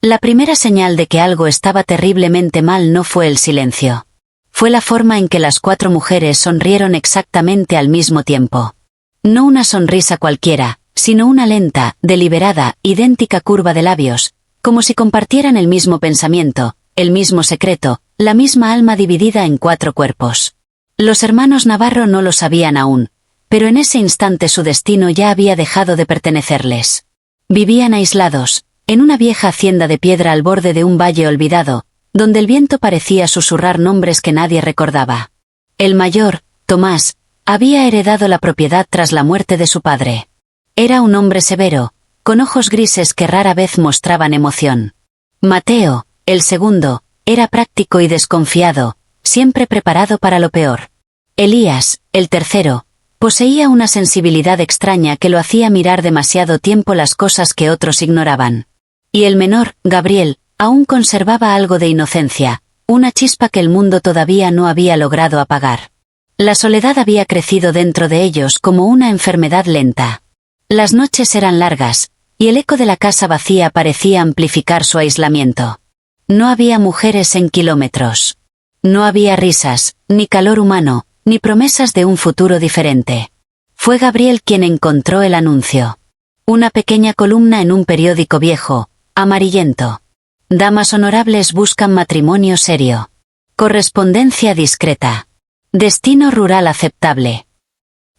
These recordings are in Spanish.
La primera señal de que algo estaba terriblemente mal no fue el silencio. Fue la forma en que las 4 mujeres sonrieron exactamente al mismo tiempo. No una sonrisa cualquiera, sino una lenta, deliberada, idéntica curva de labios, como si compartieran el mismo pensamiento, el mismo secreto, la misma alma dividida en 4 cuerpos. Los hermanos Navarro no lo sabían aún, pero en ese instante su destino ya había dejado de pertenecerles. Vivían aislados, en una vieja hacienda de piedra al borde de un valle olvidado, donde el viento parecía susurrar nombres que nadie recordaba. El mayor, Tomás, había heredado la propiedad tras la muerte de su padre. Era un hombre severo, con ojos grises que rara vez mostraban emoción. Mateo, el segundo, era práctico y desconfiado, siempre preparado para lo peor. Elías, el tercero, poseía una sensibilidad extraña que lo hacía mirar demasiado tiempo las cosas que otros ignoraban. Y el menor, Gabriel, aún conservaba algo de inocencia, una chispa que el mundo todavía no había logrado apagar. La soledad había crecido dentro de ellos como una enfermedad lenta. Las noches eran largas, y el eco de la casa vacía parecía amplificar su aislamiento. No había mujeres en kilómetros. No había risas, ni calor humano, ni promesas de un futuro diferente. Fue Gabriel quien encontró el anuncio. Una pequeña columna en un periódico viejo, amarillento. Damas honorables buscan matrimonio serio. Correspondencia discreta. Destino rural aceptable.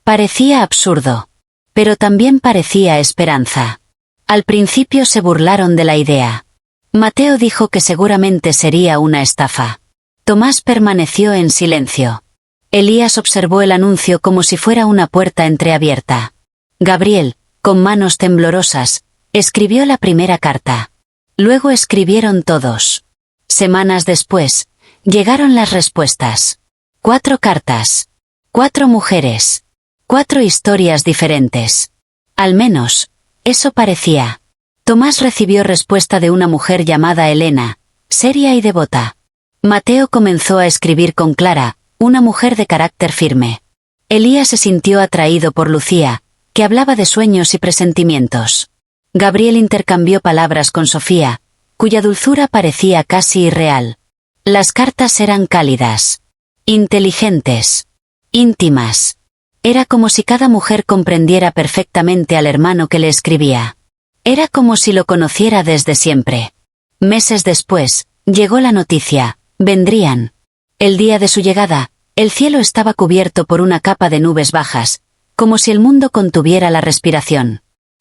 Parecía absurdo. Pero también parecía esperanza. Al principio se burlaron de la idea. Mateo dijo que seguramente sería una estafa. Tomás permaneció en silencio. Elías observó el anuncio como si fuera una puerta entreabierta. Gabriel, con manos temblorosas, escribió la primera carta. Luego escribieron todos. Semanas después, llegaron las respuestas. 4 cartas. 4 mujeres. 4 historias diferentes. Al menos, eso parecía. Tomás recibió respuesta de una mujer llamada Elena, seria y devota. Mateo comenzó a escribir con Clara, una mujer de carácter firme. Elías se sintió atraído por Lucía, que hablaba de sueños y presentimientos. Gabriel intercambió palabras con Sofía, cuya dulzura parecía casi irreal. Las cartas eran cálidas, inteligentes, íntimas. Era como si cada mujer comprendiera perfectamente al hermano que le escribía. Era como si lo conociera desde siempre. Meses después, llegó la noticia, vendrían. El día de su llegada, el cielo estaba cubierto por una capa de nubes bajas, como si el mundo contuviera la respiración.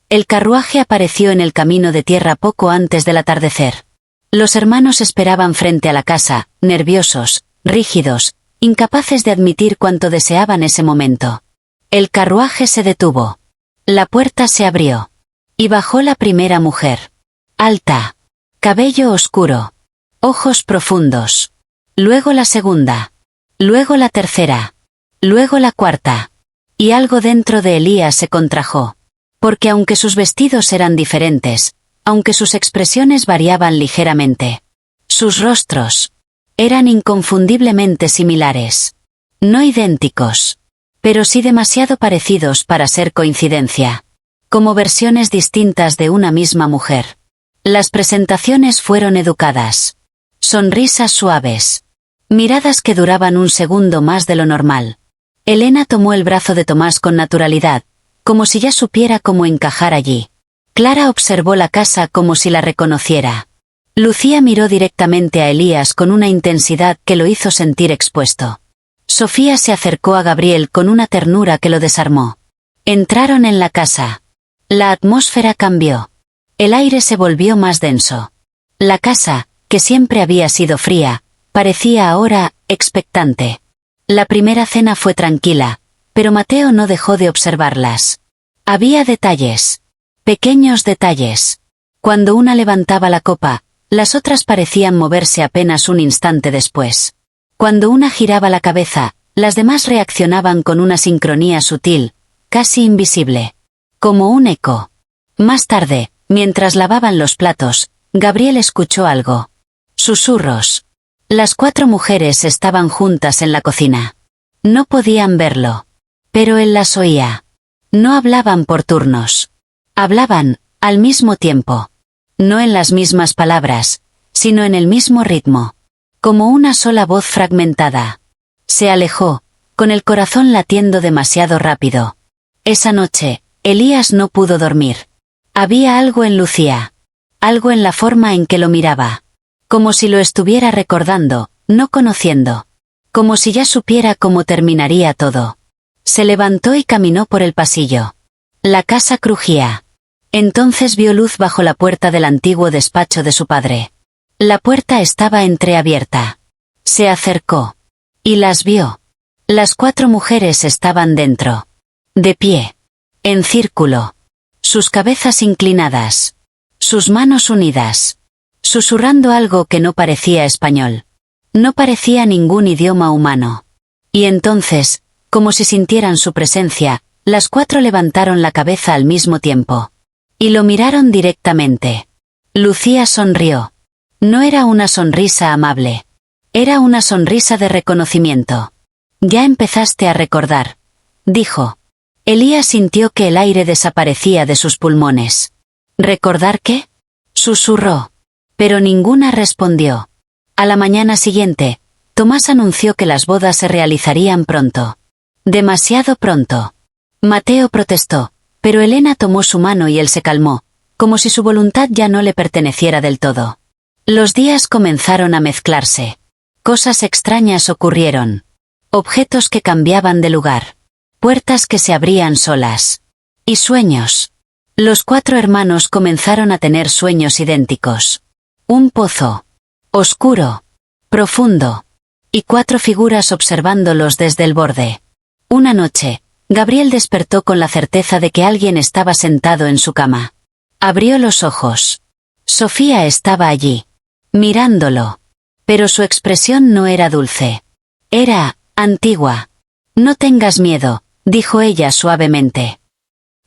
El carruaje apareció en el camino de tierra poco antes del atardecer. Los hermanos esperaban frente a la casa, nerviosos, rígidos, incapaces de admitir cuánto deseaban ese momento. El carruaje se detuvo. La puerta se abrió. Y bajó la primera mujer. Alta. Cabello oscuro. Ojos profundos. Luego la segunda. Luego la tercera. Luego la cuarta. Y algo dentro de Elías se contrajo. Porque aunque sus vestidos eran diferentes, aunque sus expresiones variaban ligeramente, sus rostros eran inconfundiblemente similares. No idénticos, pero sí demasiado parecidos para ser coincidencia. Como versiones distintas de una misma mujer. Las presentaciones fueron educadas. Sonrisas suaves. Miradas que duraban un segundo más de lo normal. Elena tomó el brazo de Tomás con naturalidad, como si ya supiera cómo encajar allí. Clara observó la casa como si la reconociera. Lucía miró directamente a Elías con una intensidad que lo hizo sentir expuesto. Sofía se acercó a Gabriel con una ternura que lo desarmó. Entraron en la casa. La atmósfera cambió. El aire se volvió más denso. La casa, que siempre había sido fría, parecía ahora expectante. La primera cena fue tranquila, pero Mateo no dejó de observarlas. Había detalles. Pequeños detalles. Cuando una levantaba la copa, las otras parecían moverse apenas un instante después. Cuando una giraba la cabeza, las demás reaccionaban con una sincronía sutil, casi invisible. Como un eco. Más tarde, mientras lavaban los platos, Gabriel escuchó algo. Susurros. Las 4 mujeres estaban juntas en la cocina. No podían verlo. Pero él las oía. No hablaban por turnos. Hablaban, al mismo tiempo. no en las mismas palabras, sino en el mismo ritmo, como una sola voz fragmentada. Se alejó, con el corazón latiendo demasiado rápido. Esa noche, Elías no pudo dormir. Había algo en Lucía, algo en la forma en que lo miraba, como si lo estuviera recordando, no conociendo, como si ya supiera cómo terminaría todo. Se levantó y caminó por el pasillo. La casa crujía. Entonces vio luz bajo la puerta del antiguo despacho de su padre. La puerta estaba entreabierta. Se acercó. Y las vio. Las 4 mujeres estaban dentro. De pie. En círculo. Sus cabezas inclinadas. Sus manos unidas. Susurrando algo que no parecía español. No parecía ningún idioma humano. Y entonces, como si sintieran su presencia, las 4 levantaron la cabeza al mismo tiempo. Y lo miraron directamente. Lucía sonrió. No era una sonrisa amable. Era una sonrisa de reconocimiento. Ya empezaste a recordar, dijo. Elías sintió que el aire desaparecía de sus pulmones. ¿Recordar qué? Susurró. Pero ninguna respondió. A la mañana siguiente, Tomás anunció que las bodas se realizarían pronto. Demasiado pronto. Mateo protestó, pero Elena tomó su mano y él se calmó, como si su voluntad ya no le perteneciera del todo. Los días comenzaron a mezclarse. Cosas extrañas ocurrieron. Objetos que cambiaban de lugar. Puertas que se abrían solas. Y sueños. Los 4 hermanos comenzaron a tener sueños idénticos. Un pozo. Oscuro. Profundo. Y 4 figuras observándolos desde el borde. Una noche, Gabriel despertó con la certeza de que alguien estaba sentado en su cama. Abrió los ojos. Sofía estaba allí. Mirándolo. Pero su expresión no era dulce. Era antigua. No tengas miedo, dijo ella suavemente.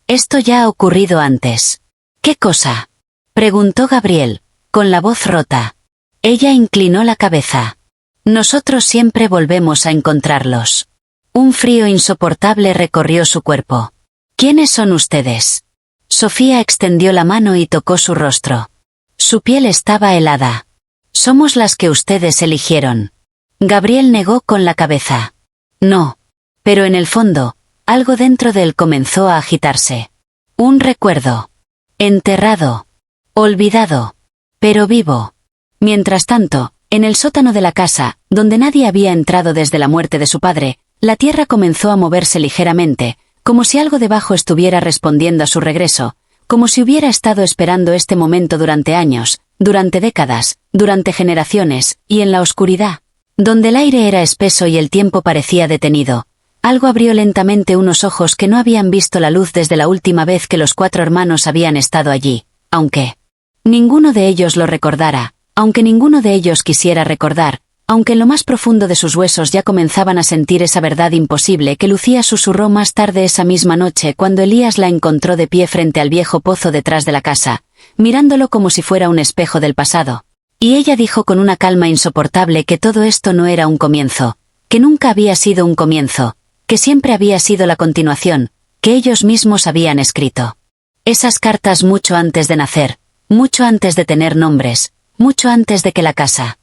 Esto ya ha ocurrido antes. ¿Qué cosa? Preguntó Gabriel, con la voz rota. Ella inclinó la cabeza. Nosotros siempre volvemos a encontrarlos. Un frío insoportable recorrió su cuerpo. ¿Quiénes son ustedes? Sofía extendió la mano y tocó su rostro. Su piel estaba helada. Somos las que ustedes eligieron. Gabriel negó con la cabeza. No. Pero en el fondo, algo dentro de él comenzó a agitarse. Un recuerdo. Enterrado. Olvidado. Pero vivo. Mientras tanto, en el sótano de la casa, donde nadie había entrado desde la muerte de su padre, la tierra comenzó a moverse ligeramente, como si algo debajo estuviera respondiendo a su regreso, como si hubiera estado esperando este momento durante años, durante décadas, durante generaciones, y en la oscuridad, donde el aire era espeso y el tiempo parecía detenido, algo abrió lentamente unos ojos que no habían visto la luz desde la última vez que los 4 hermanos habían estado allí, aunque ninguno de ellos lo recordara, aunque ninguno de ellos quisiera recordar, aunque en lo más profundo de sus huesos ya comenzaban a sentir esa verdad imposible que Lucía susurró más tarde esa misma noche cuando Elías la encontró de pie frente al viejo pozo detrás de la casa, mirándolo como si fuera un espejo del pasado. Y ella dijo con una calma insoportable que todo esto no era un comienzo, que nunca había sido un comienzo, que siempre había sido la continuación, que ellos mismos habían escrito. Esas cartas mucho antes de nacer, mucho antes de tener nombres, mucho antes de que la casa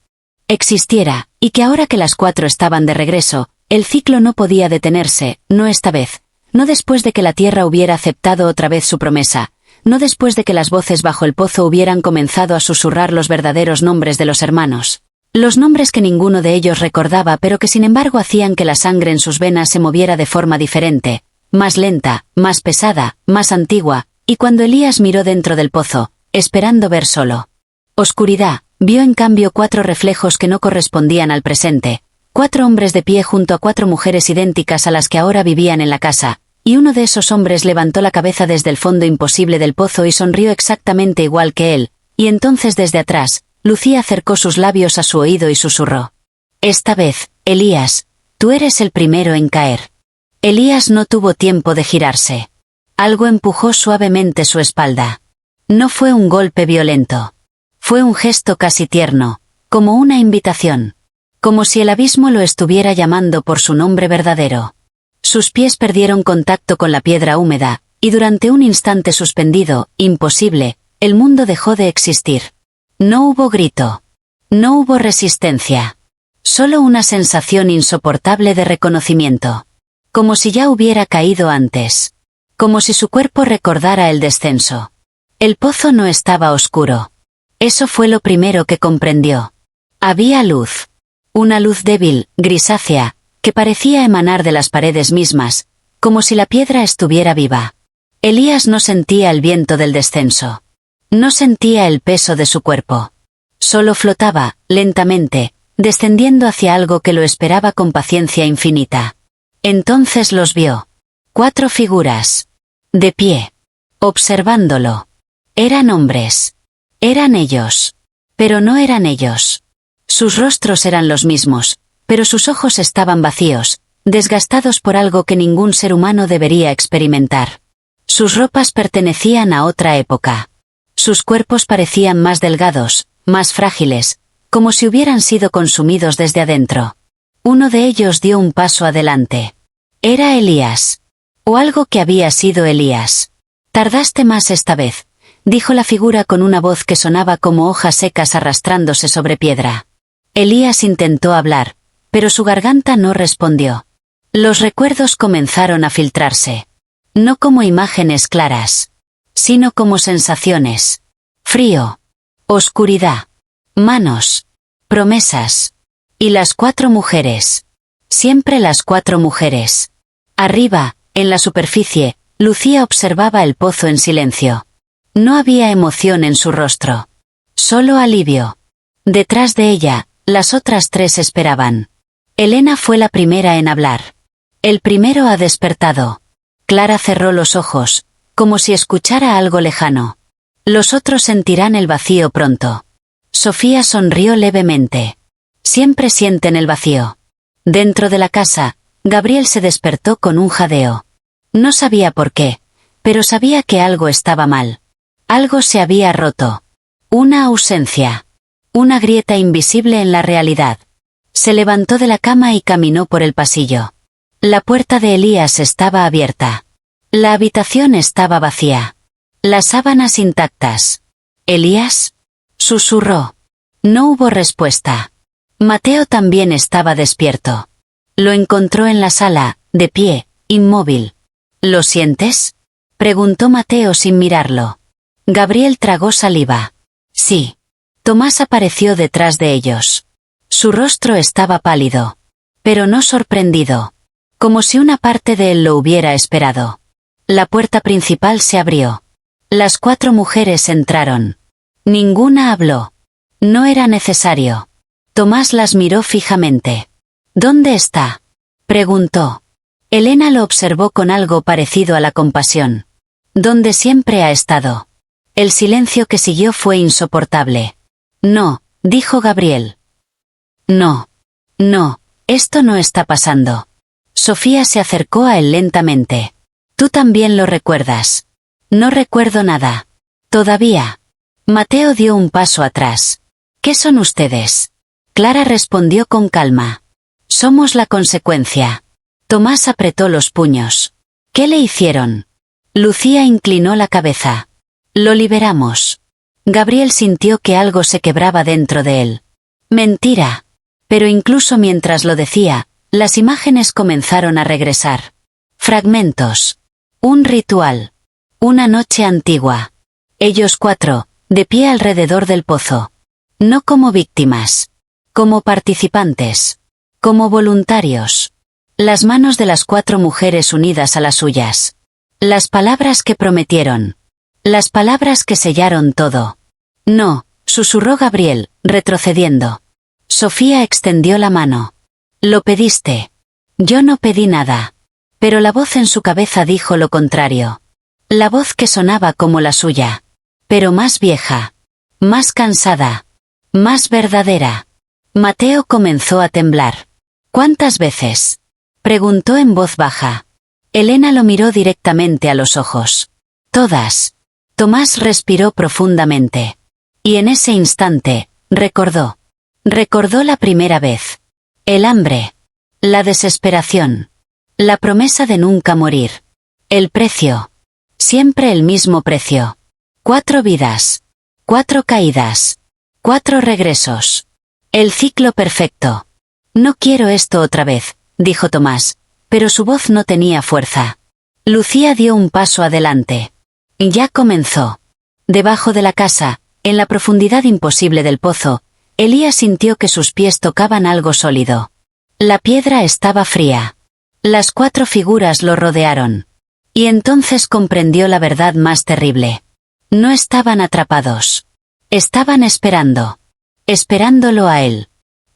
existiera, y que ahora que las 4 estaban de regreso, el ciclo no podía detenerse, no esta vez, no después de que la tierra hubiera aceptado otra vez su promesa, no después de que las voces bajo el pozo hubieran comenzado a susurrar los verdaderos nombres de los hermanos. Los nombres que ninguno de ellos recordaba pero que sin embargo hacían que la sangre en sus venas se moviera de forma diferente, más lenta, más pesada, más antigua, y cuando Elías miró dentro del pozo, esperando ver solo oscuridad, vio en cambio 4 reflejos que no correspondían al presente, 4 hombres de pie junto a 4 mujeres idénticas a las que ahora vivían en la casa, y uno de esos hombres levantó la cabeza desde el fondo imposible del pozo y sonrió exactamente igual que él, y entonces desde atrás, Lucía acercó sus labios a su oído y susurró. Esta vez, Elías, tú eres el primero en caer. Elías no tuvo tiempo de girarse. Algo empujó suavemente su espalda. No fue un golpe violento. Fue un gesto casi tierno, como una invitación. Como si el abismo lo estuviera llamando por su nombre verdadero. Sus pies perdieron contacto con la piedra húmeda, y durante un instante suspendido, imposible, el mundo dejó de existir. No hubo grito. No hubo resistencia. Solo una sensación insoportable de reconocimiento. Como si ya hubiera caído antes. Como si su cuerpo recordara el descenso. El pozo no estaba oscuro. Eso fue lo primero que comprendió. Había luz. Una luz débil, grisácea, que parecía emanar de las paredes mismas, como si la piedra estuviera viva. Elías no sentía el viento del descenso. No sentía el peso de su cuerpo. Solo flotaba, lentamente, descendiendo hacia algo que lo esperaba con paciencia infinita. Entonces los vio. 4 figuras. De pie. Observándolo. Eran hombres. Eran ellos. Pero no eran ellos. Sus rostros eran los mismos, pero sus ojos estaban vacíos, desgastados por algo que ningún ser humano debería experimentar. Sus ropas pertenecían a otra época. Sus cuerpos parecían más delgados, más frágiles, como si hubieran sido consumidos desde adentro. Uno de ellos dio un paso adelante. Era Elías. O algo que había sido Elías. Tardaste más esta vez, dijo la figura con una voz que sonaba como hojas secas arrastrándose sobre piedra. Elías intentó hablar, pero su garganta no respondió. Los recuerdos comenzaron a filtrarse. No como imágenes claras, sino como sensaciones. Frío. Oscuridad. Manos. Promesas. Y las 4 mujeres. Siempre las 4 mujeres. Arriba, en la superficie, Lucía observaba el pozo en silencio. No había emoción en su rostro. Solo alivio. Detrás de ella, las otras 3 esperaban. Elena fue la primera en hablar. El primero ha despertado. Clara cerró los ojos, como si escuchara algo lejano. Los otros sentirán el vacío pronto. Sofía sonrió levemente. Siempre sienten el vacío. Dentro de la casa, Gabriel se despertó con un jadeo. No sabía por qué, pero sabía que algo estaba mal. Algo se había roto. Una ausencia. Una grieta invisible en la realidad. Se levantó de la cama y caminó por el pasillo. La puerta de Elías estaba abierta. La habitación estaba vacía. Las sábanas intactas. ¿Elías? Susurró. No hubo respuesta. Mateo también estaba despierto. Lo encontró en la sala, de pie, inmóvil. ¿Lo sientes?, preguntó Mateo sin mirarlo. Gabriel tragó saliva. Sí. Tomás apareció detrás de ellos. Su rostro estaba pálido. Pero no sorprendido. Como si una parte de él lo hubiera esperado. La puerta principal se abrió. Las 4 mujeres entraron. Ninguna habló. No era necesario. Tomás las miró fijamente. ¿Dónde está?, preguntó. Elena lo observó con algo parecido a la compasión. Donde siempre ha estado. El silencio que siguió fue insoportable. No, dijo Gabriel. No. No, esto no está pasando. Sofía se acercó a él lentamente. Tú también lo recuerdas. No recuerdo nada. Todavía. Mateo dio un paso atrás. ¿Qué son ustedes? Clara respondió con calma. Somos la consecuencia. Tomás apretó los puños. ¿Qué le hicieron? Lucía inclinó la cabeza. Lo liberamos. Gabriel sintió que algo se quebraba dentro de él. Mentira. Pero incluso mientras lo decía, las imágenes comenzaron a regresar. Fragmentos. Un ritual. Una noche antigua. Ellos 4, de pie alrededor del pozo. No como víctimas. Como participantes. Como voluntarios. Las manos de las 4 mujeres unidas a las suyas. Las palabras que prometieron. Las palabras que sellaron todo. No, susurró Gabriel, retrocediendo. Sofía extendió la mano. Lo pediste. Yo no pedí nada. Pero la voz en su cabeza dijo lo contrario. La voz que sonaba como la suya. Pero más vieja. Más cansada. Más verdadera. Mateo comenzó a temblar. ¿Cuántas veces?, preguntó en voz baja. Elena lo miró directamente a los ojos. Todas. Tomás respiró profundamente. Y en ese instante, recordó. Recordó la primera vez. El hambre. La desesperación. La promesa de nunca morir. El precio. Siempre el mismo precio. 4 vidas. 4 caídas. 4 regresos. El ciclo perfecto. No quiero esto otra vez, dijo Tomás, pero su voz no tenía fuerza. Lucía dio un paso adelante. Ya comenzó. Debajo de la casa, en la profundidad imposible del pozo, Elías sintió que sus pies tocaban algo sólido. La piedra estaba fría. Las 4 figuras lo rodearon. Y entonces comprendió la verdad más terrible. No estaban atrapados. Estaban esperando. Esperándolo a él.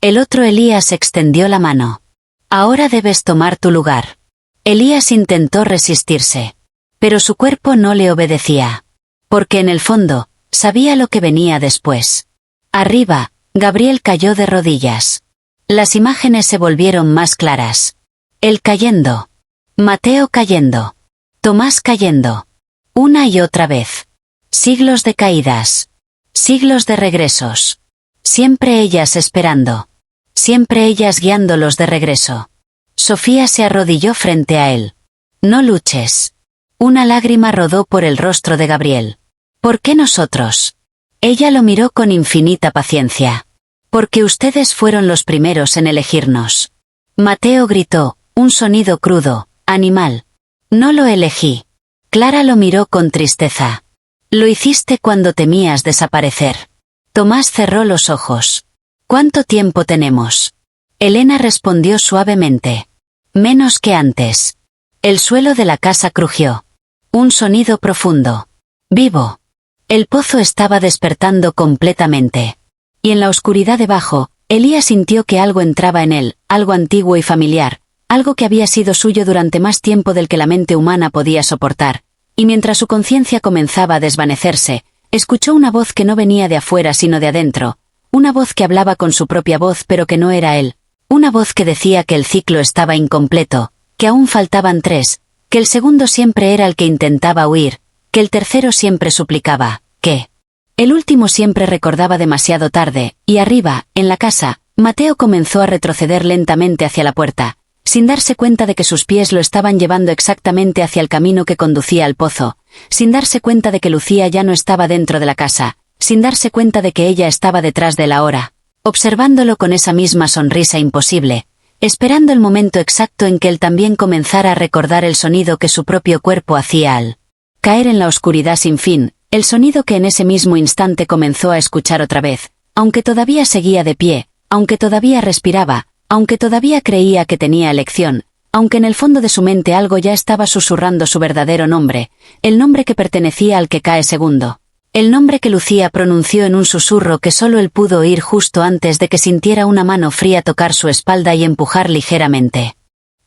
El otro Elías extendió la mano. Ahora debes tomar tu lugar. Elías intentó resistirse. Pero su cuerpo no le obedecía. Porque en el fondo, sabía lo que venía después. Arriba, Gabriel cayó de rodillas. Las imágenes se volvieron más claras. Él cayendo. Mateo cayendo. Tomás cayendo. Una y otra vez. Siglos de caídas. Siglos de regresos. Siempre ellas esperando. Siempre ellas guiándolos de regreso. Sofía se arrodilló frente a él. No luches. Una lágrima rodó por el rostro de Gabriel. ¿Por qué nosotros? Ella lo miró con infinita paciencia. Porque ustedes fueron los primeros en elegirnos. Mateo gritó, un sonido crudo, animal. No lo elegí. Clara lo miró con tristeza. Lo hiciste cuando temías desaparecer. Tomás cerró los ojos. ¿Cuánto tiempo tenemos? Elena respondió suavemente. Menos que antes. El suelo de la casa crujió. Un sonido profundo. Vivo. El pozo estaba despertando completamente. Y en la oscuridad debajo, Elías sintió que algo entraba en él, algo antiguo y familiar, algo que había sido suyo durante más tiempo del que la mente humana podía soportar, y mientras su conciencia comenzaba a desvanecerse, escuchó una voz que no venía de afuera sino de adentro, una voz que hablaba con su propia voz pero que no era él, una voz que decía que el ciclo estaba incompleto, que aún faltaban 3, que el segundo siempre era el que intentaba huir, que el tercero siempre suplicaba, que el último siempre recordaba demasiado tarde, y arriba, en la casa, Mateo comenzó a retroceder lentamente hacia la puerta, sin darse cuenta de que sus pies lo estaban llevando exactamente hacia el camino que conducía al pozo, sin darse cuenta de que Lucía ya no estaba dentro de la casa, sin darse cuenta de que ella estaba detrás de él ahora, observándolo con esa misma sonrisa imposible, esperando el momento exacto en que él también comenzara a recordar el sonido que su propio cuerpo hacía al caer en la oscuridad sin fin, el sonido que en ese mismo instante comenzó a escuchar otra vez, aunque todavía seguía de pie, aunque todavía respiraba, aunque todavía creía que tenía elección, aunque en el fondo de su mente algo ya estaba susurrando su verdadero nombre, el nombre que pertenecía al que cae segundo, el nombre que Lucía pronunció en un susurro que solo él pudo oír justo antes de que sintiera una mano fría tocar su espalda y empujar ligeramente.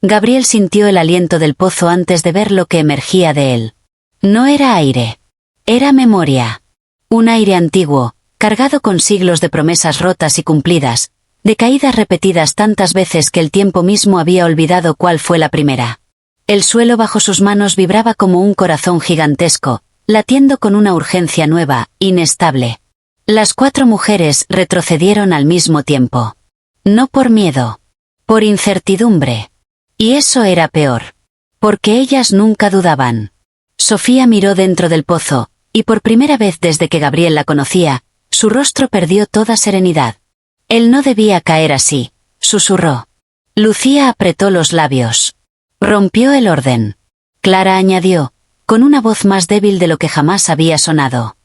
Gabriel sintió el aliento del pozo antes de ver lo que emergía de él. No era aire. Era memoria. Un aire antiguo, cargado con siglos de promesas rotas y cumplidas, de caídas repetidas tantas veces que el tiempo mismo había olvidado cuál fue la primera. El suelo bajo sus manos vibraba como un corazón gigantesco, latiendo con una urgencia nueva, inestable. Las 4 mujeres retrocedieron al mismo tiempo. No por miedo. Por incertidumbre. Y eso era peor. Porque ellas nunca dudaban. Sofía miró dentro del pozo, y por primera vez desde que Gabriel la conocía, su rostro perdió toda serenidad. Él no debía caer así, susurró. Lucía apretó los labios. Rompió el orden. Clara añadió, con una voz más débil de lo que jamás había sonado.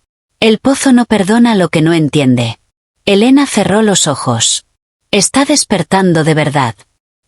El pozo no perdona lo que no entiende. Elena cerró los ojos. Está despertando de verdad.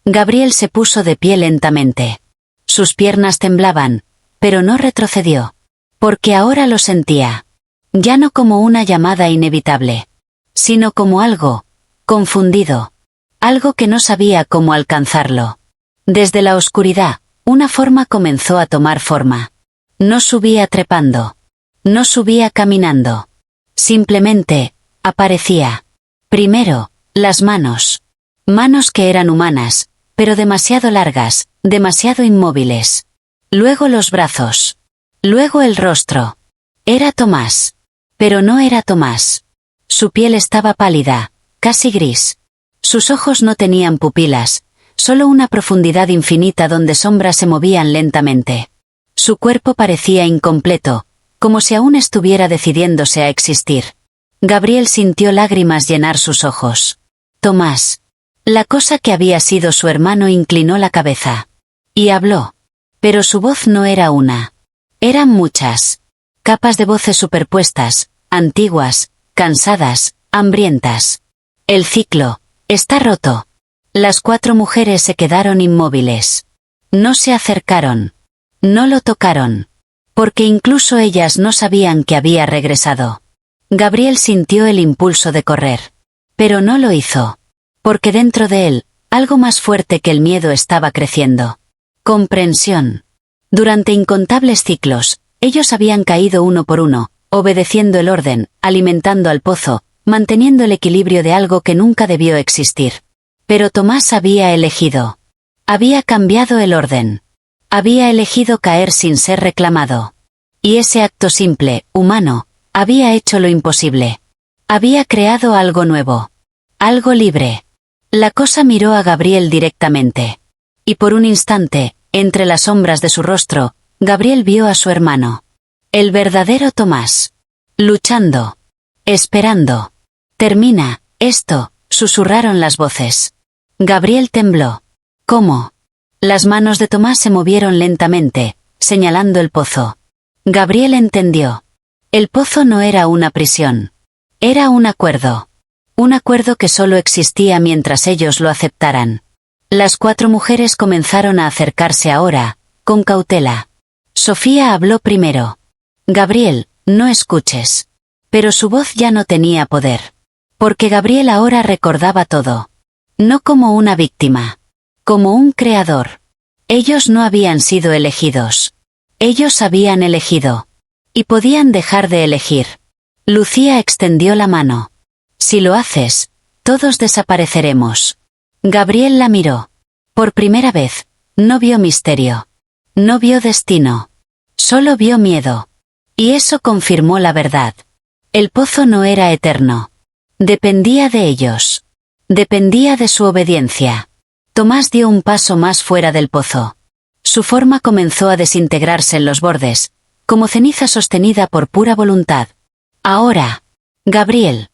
Gabriel se puso de pie lentamente. Sus piernas temblaban, pero no retrocedió. Porque ahora lo sentía. Ya no como una llamada inevitable. Sino como algo confundido. Algo que no sabía cómo alcanzarlo. Desde la oscuridad, una forma comenzó a tomar forma. No subía trepando. No subía caminando. Simplemente, aparecía. Primero, las manos. Manos que eran humanas, pero demasiado largas, demasiado inmóviles. Luego los brazos. Luego el rostro. Era Tomás. Pero no era Tomás. Su piel estaba pálida, casi gris. Sus ojos no tenían pupilas, solo una profundidad infinita donde sombras se movían lentamente. Su cuerpo parecía incompleto, como si aún estuviera decidiéndose a existir. Gabriel sintió lágrimas llenar sus ojos. Tomás. La cosa que había sido su hermano inclinó la cabeza. Y habló. Pero su voz no era una. Eran muchas. Capas de voces superpuestas, antiguas, cansadas, hambrientas. El ciclo está roto. Las 4 mujeres se quedaron inmóviles. No se acercaron. No lo tocaron. Porque incluso ellas no sabían que había regresado. Gabriel sintió el impulso de correr. Pero no lo hizo. Porque dentro de él, algo más fuerte que el miedo estaba creciendo. Comprensión. Durante incontables ciclos, ellos habían caído uno por uno, obedeciendo el orden, alimentando al pozo, manteniendo el equilibrio de algo que nunca debió existir. Pero Tomás había elegido. Había cambiado el orden. Había elegido caer sin ser reclamado. Y ese acto simple, humano, había hecho lo imposible. Había creado algo nuevo. Algo libre. La cosa miró a Gabriel directamente. Y por un instante, entre las sombras de su rostro, Gabriel vio a su hermano. El verdadero Tomás. Luchando. Esperando. Termina, esto, susurraron las voces. Gabriel tembló. ¿Cómo? Las manos de Tomás se movieron lentamente, señalando el pozo. Gabriel entendió. El pozo no era una prisión. Era un acuerdo. Un acuerdo que solo existía mientras ellos lo aceptaran. Las 4 mujeres comenzaron a acercarse ahora, con cautela. Sofía habló primero. Gabriel, no escuches. Pero su voz ya no tenía poder. Porque Gabriel ahora recordaba todo. No como una víctima. Como un creador. Ellos no habían sido elegidos. Ellos habían elegido. Y podían dejar de elegir. Lucía extendió la mano. Si lo haces, todos desapareceremos. Gabriel la miró. Por primera vez, no vio misterio. No vio destino. Solo vio miedo. Y eso confirmó la verdad. El pozo no era eterno. Dependía de ellos. Dependía de su obediencia. Tomás dio un paso más fuera del pozo. Su forma comenzó a desintegrarse en los bordes, como ceniza sostenida por pura voluntad. Ahora. Gabriel.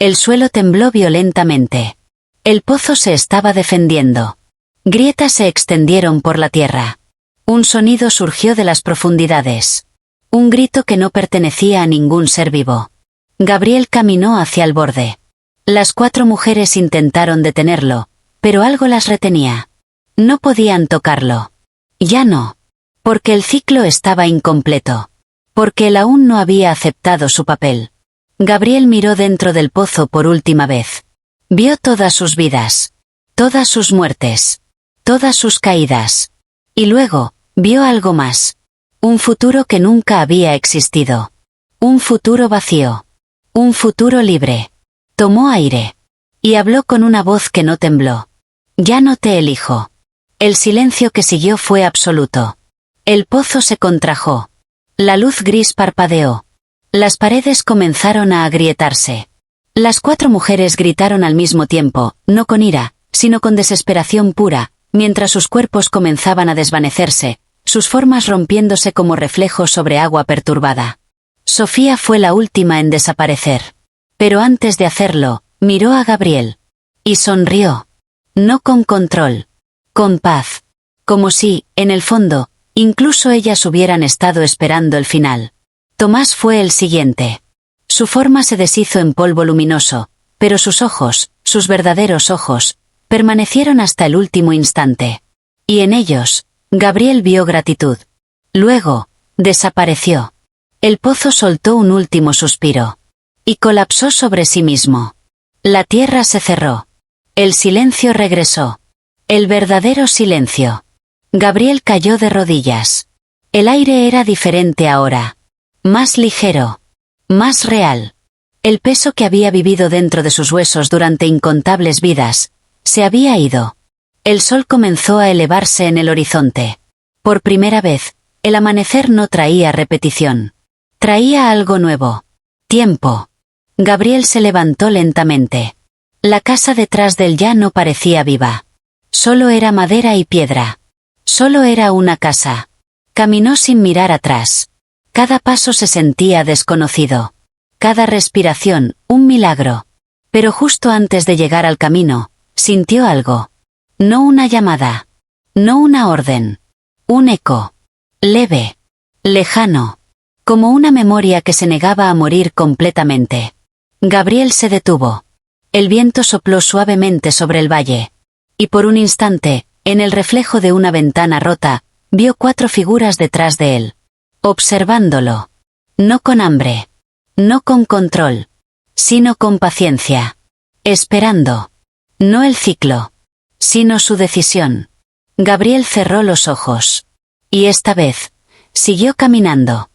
El suelo tembló violentamente. El pozo se estaba defendiendo. Grietas se extendieron por la tierra. Un sonido surgió de las profundidades. Un grito que no pertenecía a ningún ser vivo. Gabriel caminó hacia el borde. Las 4 mujeres intentaron detenerlo, pero algo las retenía. No podían tocarlo. Ya no. Porque el ciclo estaba incompleto. Porque él aún no había aceptado su papel. Gabriel miró dentro del pozo por última vez. Vio todas sus vidas. Todas sus muertes. Todas sus caídas. Y luego, vio algo más. Un futuro que nunca había existido. Un futuro vacío. Un futuro libre. Tomó aire. Y habló con una voz que no tembló. Ya no te elijo. El silencio que siguió fue absoluto. El pozo se contrajo. La luz gris parpadeó. Las paredes comenzaron a agrietarse. Las 4 mujeres gritaron al mismo tiempo, no con ira, sino con desesperación pura, mientras sus cuerpos comenzaban a desvanecerse, sus formas rompiéndose como reflejos sobre agua perturbada. Sofía fue la última en desaparecer. Pero antes de hacerlo, miró a Gabriel. Y sonrió. No con control. Con paz. Como si, en el fondo, incluso ellas hubieran estado esperando el final. Tomás fue el siguiente. Su forma se deshizo en polvo luminoso, pero sus ojos, sus verdaderos ojos, permanecieron hasta el último instante. Y en ellos, Gabriel vio gratitud. Luego, desapareció. El pozo soltó un último suspiro. Y colapsó sobre sí mismo. La tierra se cerró. El silencio regresó. El verdadero silencio. Gabriel cayó de rodillas. El aire era diferente ahora. Más ligero. Más real. El peso que había vivido dentro de sus huesos durante incontables vidas, se había ido. El sol comenzó a elevarse en el horizonte. Por primera vez, el amanecer no traía repetición. Traía algo nuevo. Tiempo. Gabriel se levantó lentamente. La casa detrás del ya no parecía viva. Solo era madera y piedra. Solo era una casa. Caminó sin mirar atrás. Cada paso se sentía desconocido. Cada respiración, un milagro. Pero justo antes de llegar al camino, sintió algo. No una llamada. No una orden. Un eco. Leve. Lejano. Como una memoria que se negaba a morir completamente. Gabriel se detuvo. El viento sopló suavemente sobre el valle. Y por un instante, en el reflejo de una ventana rota, vio 4 figuras detrás de él. Observándolo. No con hambre. No con control. Sino con paciencia. Esperando. No el ciclo. Sino su decisión. Gabriel cerró los ojos. Y esta vez, siguió caminando.